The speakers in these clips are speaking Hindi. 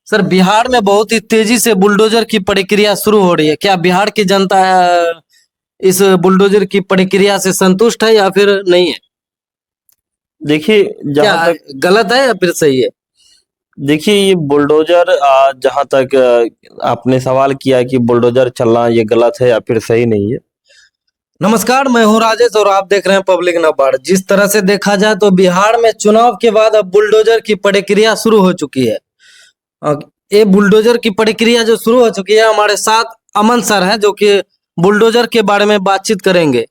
सर, बिहार में बहुत ही तेजी से बुलडोजर की प्रक्रिया शुरू हो रही है। क्या बिहार की जनता इस बुलडोजर की प्रक्रिया से संतुष्ट है या फिर नहीं है? देखिए क्या जहां तक गलत है या फिर सही है? देखिए ये बुलडोजर जहां तक आपने सवाल किया कि बुलडोजर चलना ये गलत है या फिर सही नहीं है। नमस्कार, मैं हूं राजेश और आप देख रहे हैं पब्लिक नवाड़। जिस तरह से देखा जाए तो बिहार में चुनाव के बाद अब बुलडोजर की प्रक्रिया शुरू हो चुकी है। ये बुलडोजर की प्रक्रिया जो शुरू हो चुकी है, हमारे साथ अमन सर हैं जो कि बुलडोजर के बारे में बातचीत करेंगे।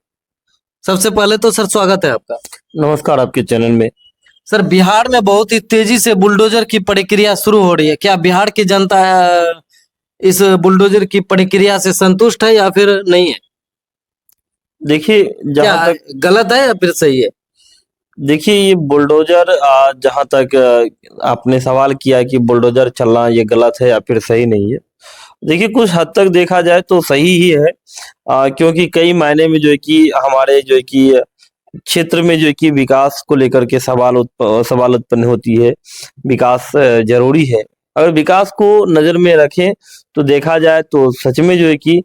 सबसे पहले तो सर स्वागत है आपका। नमस्कार आपके चैनल में। सर, बिहार में बहुत ही तेजी से बुलडोजर की प्रक्रिया शुरू हो रही है। क्या बिहार की जनता इस बुलडोजर की प्रक्रिया से संतुष्ट है या फिर नहीं है? देखिए क्या जहां तक गलत है या फिर सही है? देखिए ये बुलडोजर जहां तक आपने सवाल किया कि बुलडोजर चलना ये गलत है या फिर सही नहीं है। देखिए कुछ हद तक देखा जाए तो सही ही है, क्योंकि कई मायने में जो है कि हमारे जो है कि क्षेत्र में जो है कि विकास को लेकर के सवाल उत्पन्न होती है। विकास जरूरी है। अगर विकास को नजर में रखें तो देखा जाए तो सच में जो है कि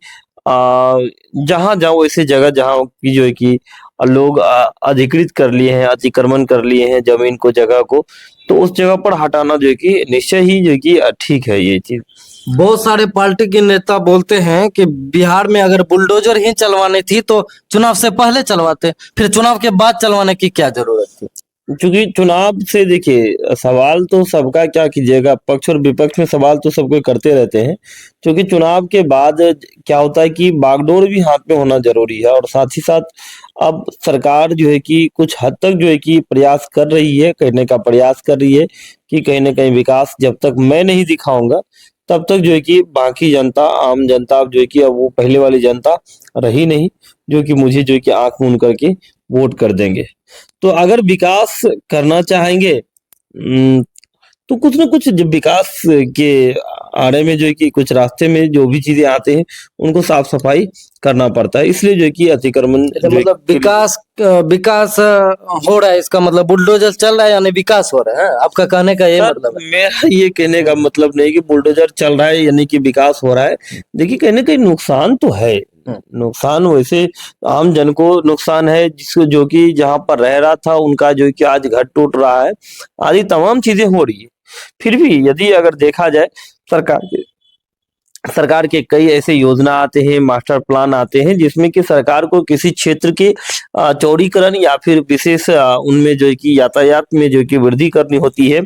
जहां जाओ ऐसी जगह जहां की जो है कि लोग अधिकृत कर लिए हैं, अतिक्रमण कर लिए हैं जमीन को, जगह को, तो उस जगह पर हटाना जो है कि निश्चय ही जो है कि ठीक है ये चीज। बहुत सारे पार्टी के नेता बोलते हैं कि बिहार में अगर बुलडोजर ही चलवानी थी तो चुनाव से पहले चलवाते, फिर चुनाव के बाद चलवाने की क्या जरूरत थी? क्योंकि चुनाव से देखिए सवाल तो सबका क्या कीजिएगा, पक्ष और विपक्ष में सवाल तो सबको करते रहते हैं। क्योंकि चुनाव के बाद क्या होता है कि बागडोर भी हाथ में होना जरूरी है, और साथ ही साथ अब सरकार जो है कि कुछ हद तक जो है कि प्रयास कर रही है, करने का प्रयास कर रही है कि कहीं ना कहीं विकास जब तक मैं नहीं दिखाऊंगा तब तक जो है कि बाकी जनता, आम जनता, अब जो है कि अब वो पहले वाली जनता रही नहीं जो कि मुझे जो है कि आंख मूंद करके वोट कर देंगे। तो अगर विकास करना चाहेंगे, तो कुछ ना कुछ जब विकास के आड़े में जो है कि कुछ रास्ते में जो भी चीजें आते हैं उनको साफ सफाई करना पड़ता है। इसलिए जो है कि अतिक्रमण जो है मतलब विकास हो रहा है, इसका मतलब बुलडोजर चल रहा है यानी विकास हो रहा है। आपका कहने का ये सर, मतलब है? मेरा ये कहने का मतलब नहीं कि बुलडोजर चल रहा है यानी कि विकास हो रहा है। देखिए कहीं ना कहीं नुकसान तो है। नुकसान वैसे आम जन को नुकसान है, जिसको जो कि जहां पर रह रहा था उनका जो कि आज घर टूट रहा है, आदि तमाम चीजें हो रही है। फिर भी यदि अगर देखा जाए, सरकार के कई ऐसे योजना आते हैं, मास्टर प्लान आते हैं, जिसमें कि सरकार को किसी क्षेत्र के चौड़ीकरण या फिर विशेष उनमें जो है कि यातायात में जो है कि वृद्धि करनी होती है,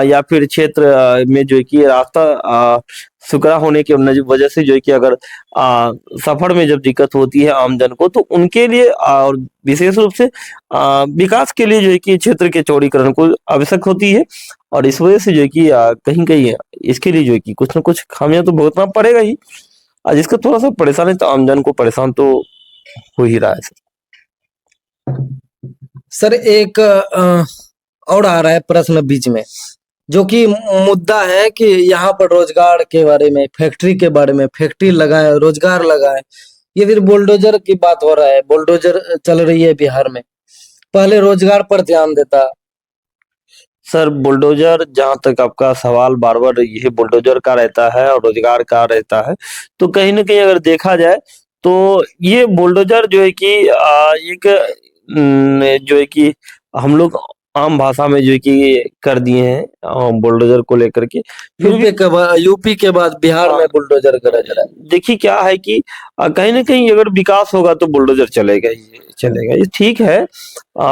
या फिर क्षेत्र में जो है कि रास्ता सुकरा होने की वजह से जो है कि अगर सफर में जब दिक्कत होती है आम जन को, तो उनके लिए और विशेष रूप से विकास के लिए जो है कि क्षेत्र के चौड़ीकरण को आवश्यक होती है। और इस वजह से जो है कि कहीं कहीं इसके लिए जो है कि कुछ ना कुछ खामियां तो भुगतना पड़ेगा ही। आज इसका थोड़ा सा परेशानी तो आम जन को परेशान तो हो ही रहा है सर। सर, एक और आ रहा है प्रश्न बीच में, जो कि मुद्दा है कि यहाँ पर रोजगार के बारे में, फैक्ट्री के बारे में, फैक्ट्री लगाए, रोजगार लगाए। ये फिर बुलडोजर की बात हो रहा है, बुलडोजर चल रही है बिहार में। पहले रोजगार पर ध्यान देता। सर बुलडोजर, जहां तक आपका सवाल बार बार ये बुलडोजर का रहता है और रोजगार का रहता है, तो कहीं ना कहीं अगर देखा जाए तो ये बुलडोजर जो है कि एक जो है कि हम लोग आम भाषा में जो है कि कर दिए हैं बुलडोजर को लेकर के। फिर भी यूपी के बाद बिहार में बुलडोजर गरज रहा है। देखिए क्या है कि कहीं ना कहीं अगर विकास होगा तो बुलडोजर चलेगा ही चलेगा, ये ठीक है।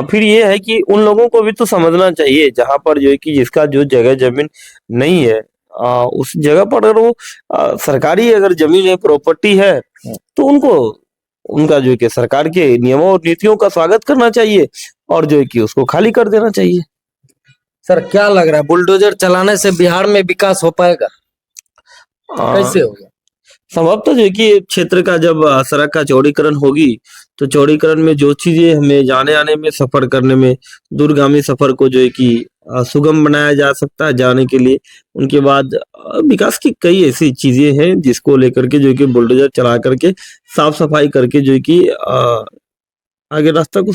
फिर ये है कि उन लोगों को भी तो समझना चाहिए जहां पर जो है कि जिसका जो जगह जमीन नहीं है, उस जगह पर अगर वो सरकारी अगर जमीन है, प्रॉपर्टी है, तो उनको उनका जो है कि सरकार के नियमों और नीतियों का स्वागत करना चाहिए और जो है कि उसको खाली कर देना चाहिए। सर, क्या लग रहा है बुलडोजर चलाने से बिहार में विकास हो पाएगा? कैसे होगा? संभवतः जो है कि क्षेत्र का जब सड़क का चौड़ीकरण होगी, तो चौड़ीकरण में जो चीजें हमें जाने आने में, सफर करने में, दूरगामी सफर को जो है कि सुगम बनाया जा सकता है जाने के लिए। उनके बाद विकास की कई ऐसी चीजें हैं जिसको लेकर के जो है कि बुलडोजर चला करके, साफ सफाई करके जो है कि आगे रास्ता को